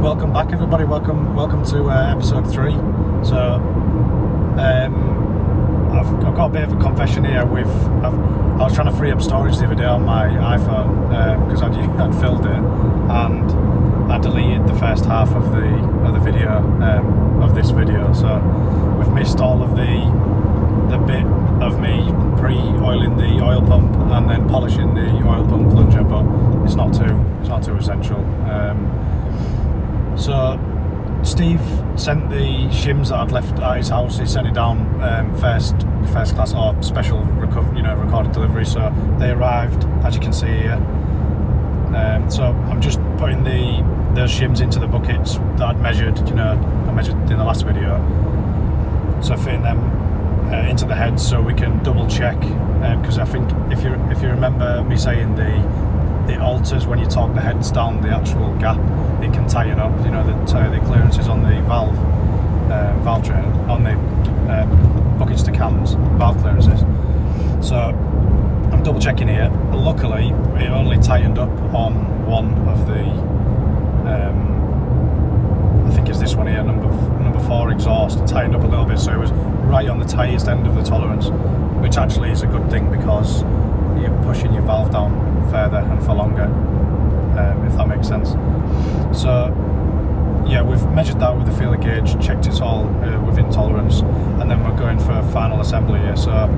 Welcome back, everybody. Welcome to episode 3. So I've got a bit of a confession here. I was trying to free up storage the other day on my iPhone because I'd filled it, and I deleted the first half of the video of this video. So we've missed all of the bit of me pre-oiling the oil pump and then polishing the oil pump plunger, but it's not too essential. So Steve sent the shims that I'd left at his house. He sent it down first class or special recorded delivery. So they arrived, as you can see here. So I'm just putting those shims into the buckets that I'd measured. I measured in the last video. So fitting them into the heads so we can double check. Because I think if you remember me saying it alters when you torque the heads down the actual gap. It can tighten up, the clearances on the valve train, on the buckets to cams, valve clearances. So I'm double checking here. Luckily, it only tightened up on one of the, I think it's this one here, number 4 exhaust. It tightened up a little bit, so it was right on the tightest end of the tolerance, which actually is a good thing because you're pushing your valve down further and for longer, if that makes sense. So yeah, we've measured that with the feeler gauge, checked it's all within tolerance, and then we're going for final assembly here. So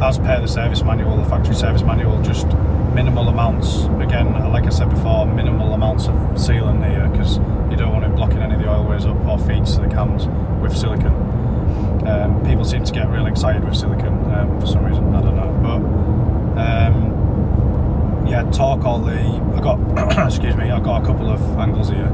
as per the service manual, the factory service manual, just minimal amounts, again like I said before, minimal amounts of sealant here because you don't want it blocking any of the oil ways up or feeds to the cams with silicone. People seem to get really excited with silicone for some reason, I don't know, but yeah, torque all the, I got excuse me, I've got a couple of angles here,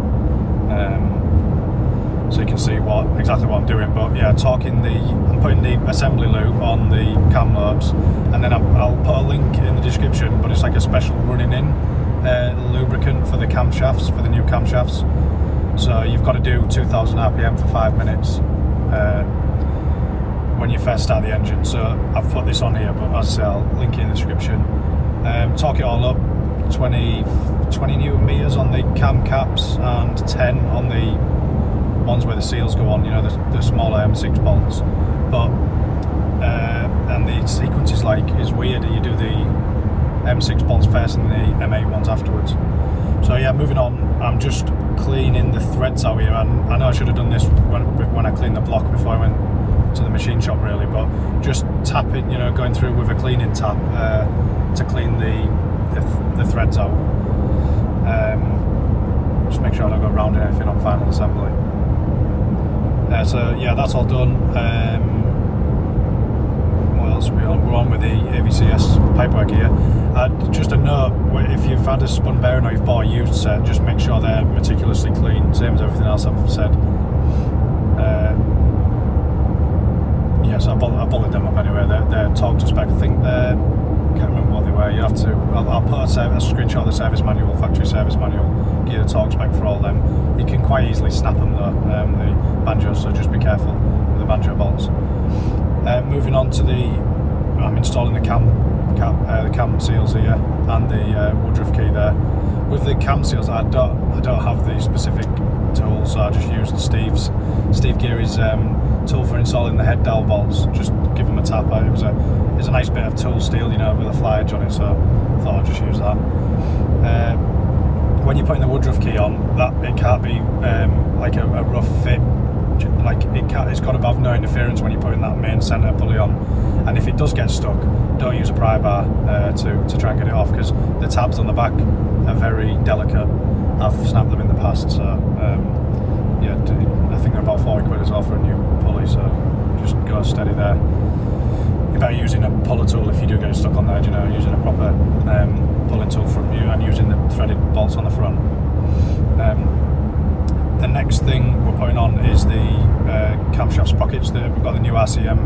so you can see exactly what I'm doing. But yeah, I'm putting the assembly lube on the cam lobes, and then I'll put a link in the description, but it's like a special running in lubricant for the camshafts, for the new camshafts. So you've got to do 2000 RPM for 5 minutes when you first start the engine. So I've put this on here, but as I say, I'll link it in the description. Torque it all up, 20 Newton meters on the cam caps and 10 on the ones where the seals go on, the smaller M6 bolts. But and the sequence is weird. You do the M6 bolts first and the M8 ones afterwards. So yeah, moving on, I'm just cleaning the threads out here, and I know I should have done this when I cleaned the block before I went to the machine shop really, but just tapping, going through with a cleaning tap to clean the threads out. Just make sure I don't go around anything on final assembly. So yeah, that's all done. What else are we on? We're on with the AVCS pipework here. Just a note, if you've had a spun bearing or you've bought a used set, just make sure they're meticulously clean, same as everything else I've said. Yeah, so I bolted them up anyway. They're torque to spec. I think can't remember what they were. You have to. I'll put a screenshot of the service manual, factory service manual, give you the torque spec for all them. You can quite easily snap them though, the banjos, so just be careful with the banjo bolts. Moving on to I'm installing the cam seals here and the woodruff key there. With the cam seals, I don't have the specific tool, so I just used Steve Geary's tool for installing the head dowel bolts. Just give them a tap out. It was a nice bit of tool steel, with a fly edge on it, so I thought I'd just use that. When you're putting the woodruff key on, it can't be like a rough fit. It's got to have no interference when you're putting that main centre pulley on. And if it does get stuck, don't use a pry bar to try and get it off, because the tabs on the back are very delicate. I've snapped them in the past, so yeah, I think they're about 40 quid as well for a new pulley, so just go steady there. You're better using a puller tool if you do get stuck on there, you know, using a proper pulling tool from you and using the threaded bolts on the front. The next thing we're putting on is the camshaft sprockets. We've got the new RCM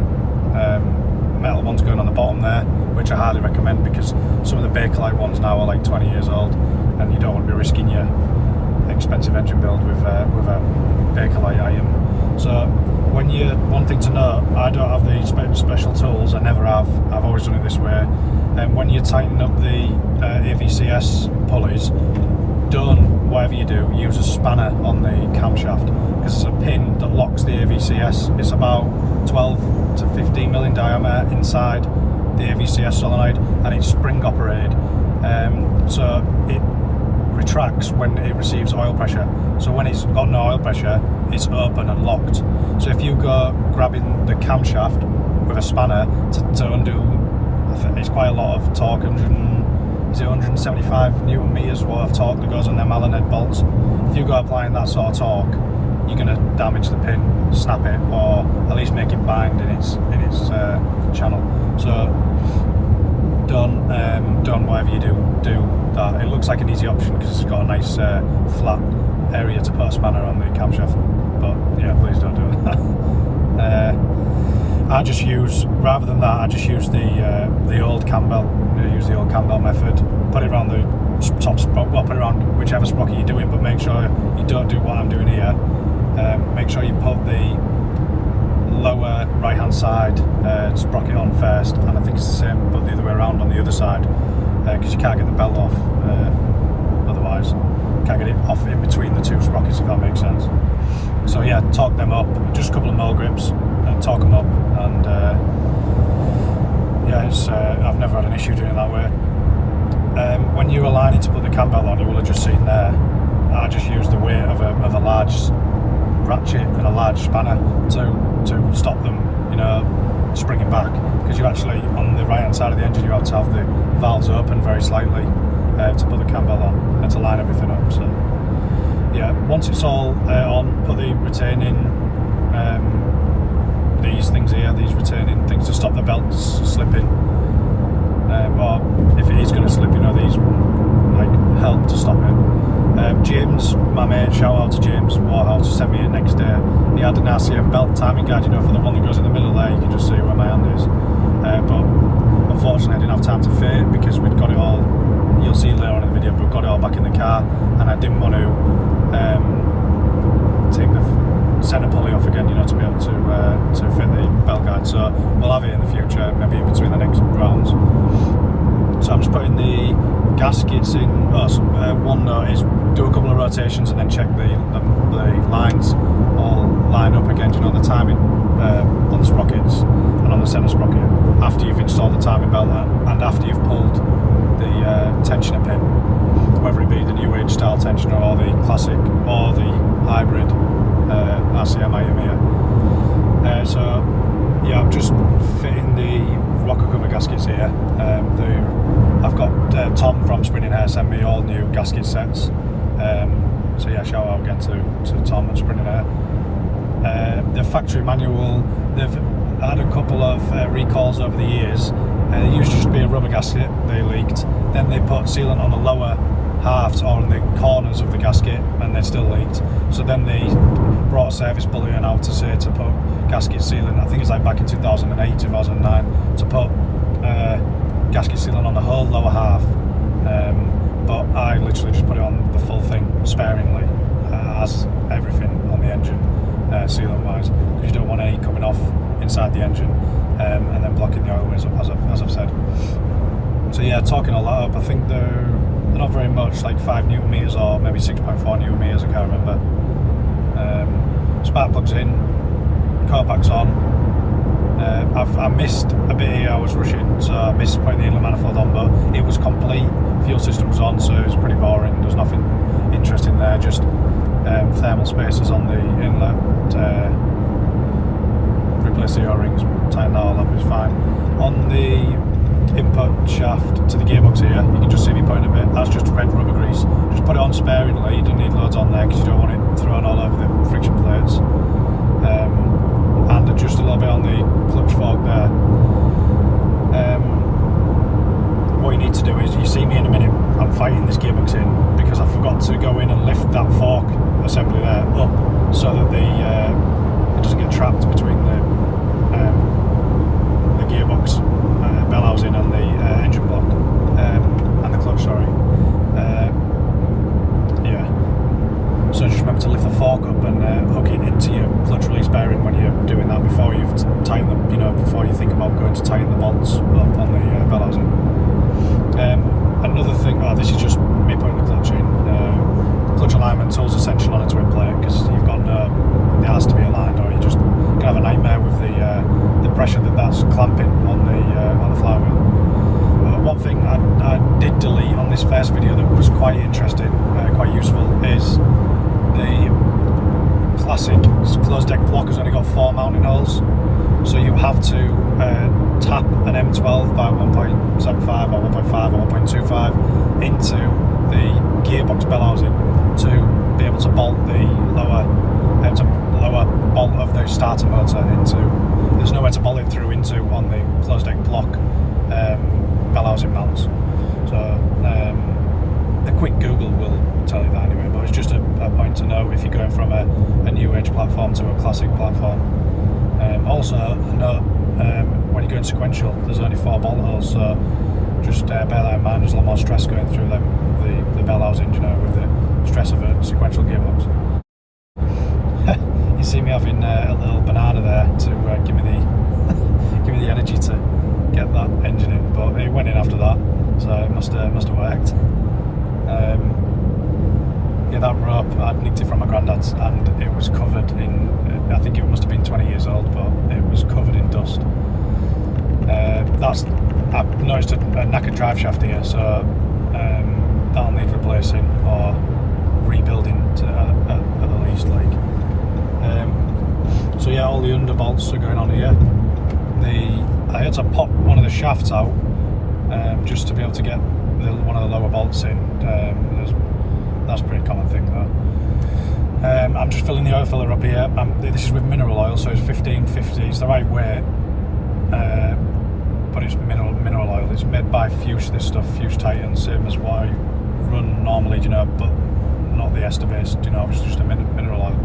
metal ones going on the bottom there, which I highly recommend because some of the Bakelite ones now are like 20 years old, and you don't want to be risking your expensive engine build with a Bakelite iron. So one thing to note, I don't have the special tools, I never have, I've always done it this way. And when you're tightening up the AVCS pulleys, don't, whatever you do, use a spanner on the camshaft, because it's a pin that locks the AVCS. It's about 12 to 15 mil in diameter inside the AVCS solenoid, and it's spring operated, so it retracts when it receives oil pressure. So when it's got no oil pressure, it's open and locked. So if you go grabbing the camshaft with a spanner to undo, I think it's quite a lot of torque, 175 newton meters worth of torque that goes on them Allen head bolts. If you go applying that sort of torque, you're going to damage the pin, snap it, or at least make it bind in its channel. So don't whatever you do that. It looks like an easy option because it's got a nice flat area to put a spanner on the camshaft, but yeah, please don't do it. I just use, rather than that, I just use the old Campbell. Use the old Campbell method. Put it around the top sprocket, well, put it around whichever sprocket you're doing, but make sure you don't do what I'm doing here. Make sure you put the lower right hand side sprocket on first, and I think it's the same but the other way around on the other side, because you can't get the belt off otherwise. Can't get it off in between the two sprockets, if that makes sense. So yeah, torque them up, just a couple of mil grips, torque them up, and yeah, I've never had an issue doing it that way. When you're aligning to put the cam belt on, you will have just seen there, I just use the weight of a large ratchet and a large spanner to stop them, you know, springing back, because you actually, on the right hand side of the engine, you have to have the valves open very slightly to put the cam belt on and to line everything up. So yeah, once it's all on, put the retaining these things here, these retaining things to stop the belts slipping, or if it is going to slip, you know, these like help to stop it. James, my mate, shout out to James Warhouse, sent me it next day. He had an RCM belt timing guide, you know, for the one that goes in the middle there. You can just see where my hand is, but unfortunately I didn't have time to fit it because we'd got it all, you'll see later on in the video, but we got it all back in the car, and I didn't want to take the centre pulley off again, you know, to be able to fit the belt guide. So we'll have it in the future, maybe in between the next rounds. So I'm just putting the gaskets in. One note is do a couple of rotations and then check the lines all line up again, you know, the timing on the sprockets and on the centre sprocket after you've installed the timing belt and after you've pulled the tensioner pin, whether it be the new age style tensioner or the classic or the hybrid RCM item here. So yeah, I'm just fitting the rocker cover gaskets here. I've got Tom from Sprinting Hair sent me all new gasket sets. So yeah, shout out again to Tom at Sprinting Hair. The factory manual, they've had a couple of recalls over the years. There used to just be a rubber gasket, they leaked. Then they put sealant on the lower halves or on the corners of the gasket, and they still leaked. So then they brought a service bulletin out to say to put gasket sealant, I think it's like back in 2008, 2009, to put gasket sealant on the whole lower half. But I literally just put it on the full thing sparingly, as everything on the engine, sealant wise, because you don't want any coming off inside the engine and then blocking the oilways up, as I've said. So yeah, talking all that up, I think they're not very much, like 5 newton meters or maybe 6.4 newton meters, I can't remember. Spark plugs in, core pack's on. I missed a bit here, I was rushing, so I missed putting the inlet manifold on, but it was complete, fuel system was on, so it was pretty boring. There was nothing interesting there, just thermal spacers on the inlet, replace the O-rings, tighten that all up, it's fine. On the input shaft to the gearbox here, you can just see me putting a bit, that's just red rubber grease. Just put it on sparingly, on there because you don't want it thrown all over the friction plates. And adjust a little bit on the clutch fork there. What you need to do is, you see me in a minute, I'm fighting this gearbox in because I forgot to go in and lift that fork assembly there up so that it doesn't get trapped between the gearbox bell housing and the engine block and the clutch, sorry. Yeah. So just remember to lift the fork up and hook it into your clutch release bearing when you're doing that before you've tightened them, before you think about going to tighten the bolts up on the bell housing. Another thing, this is just me putting the clutch in. Clutch alignment tool's essential on a twin plate because you've got it has to be aligned, or you just can have a nightmare with the pressure that's clamping on the flywheel. One thing I did delete on this first video that was quite interesting, quite useful, is the classic closed deck block has only got 4 mounting holes, so you have to tap an M12 by 1.75 or 1.5 or 1.25 into the gearbox bell housing to be able to bolt the lower bolt of the starter motor into. There's nowhere to bolt it through into on the closed deck block bell housing mounts. So a quick Google will tell you that anyway, but it's just a point to know if you're going from a new age platform to a classic platform. Also a note, when you're going sequential, there's only 4 bolt holes, so just bear that in mind. There's a lot more stress going through the bell housing, with the stress of a sequential gearbox. You see me having a little banana there to give me the energy to get that engine in, but it went in after that, so it must have worked. Yeah, that rope, I'd nicked it from my granddad's and it was covered in, I think it must have been 20 years old, but it was covered in dust. I've noticed a knackered drive shaft here, so that'll need replacing or rebuilding at the least. So yeah, all the underbolts are going on here. I had to pop one of the shafts out just to be able to get one of the lower bolts in. That's a pretty common thing though. I'm just filling the oil filler up here. This is with mineral oil, so it's 1550. It's the right weight, but it's mineral oil. It's made by Fuchs, this stuff, Fuchs Titan, same as what I run normally, but not the ester based, it's just a mineral oil.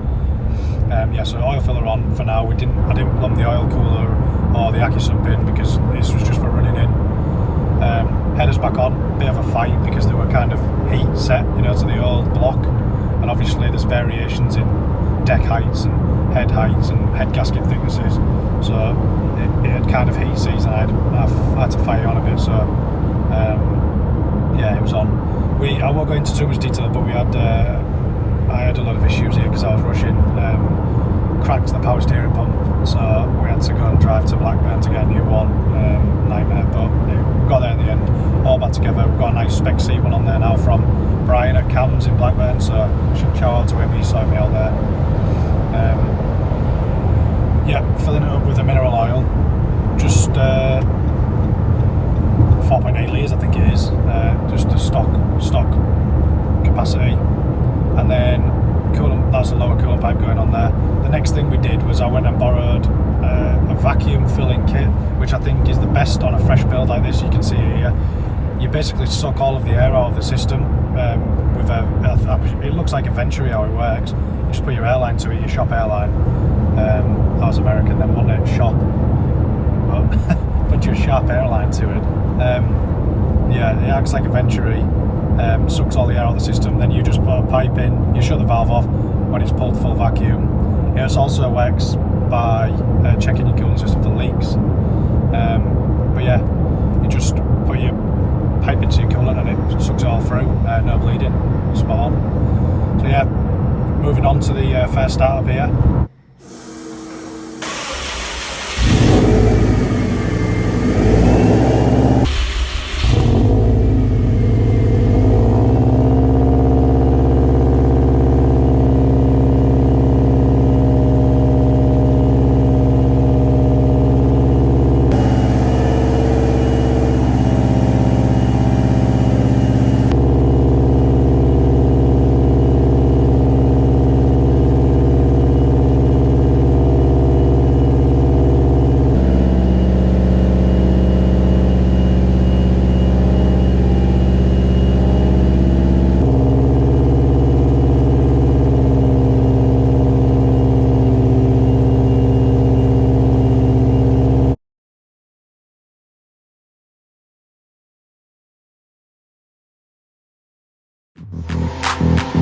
Yeah, so oil filler on for now. I didn't plumb the oil cooler or the Accu pin because this was just for running in. Headers back on, bit of a fight because they were kind of heat set, to the old block, and obviously there's variations in deck heights and head heights and head gasket thicknesses, so it had kind of heat seas, and I had to fight it on a bit. So yeah, it was on. I won't go into too much detail, but I had a lot of issues here because I was rushing. Cracked the power steering pump, so we had to go and drive to Blackburn to get a new one. Nightmare, but we got there in the end, all back together. We've got a nice spec seat one on there now from Brian at Cams in Blackburn, so shout out to him, he signed me out there. Yeah, filling it up with the mineral oil, just 4.8 litres I think it is, just a stock capacity, and then coolant, that's a lower coolant pipe going on there. The next thing we did was I went and borrowed a vacuum filling kit, which I think is the best on a fresh build like this. You can see it here. You basically suck all of the air out of the system with it looks like a Venturi how it works. You just put your airline to it, your shop airline. That was American then, wasn't it? Shop. But put your sharp airline to it. Yeah, it acts like a Venturi. Sucks all the air out of the system, then you just put a pipe in, you shut the valve off when it's pulled full vacuum. It also works by checking your cooling system for leaks. But yeah, you just put your pipe into your coolant and it sucks it all through, no bleeding, spot on. So yeah, moving on to the first startup here. bye.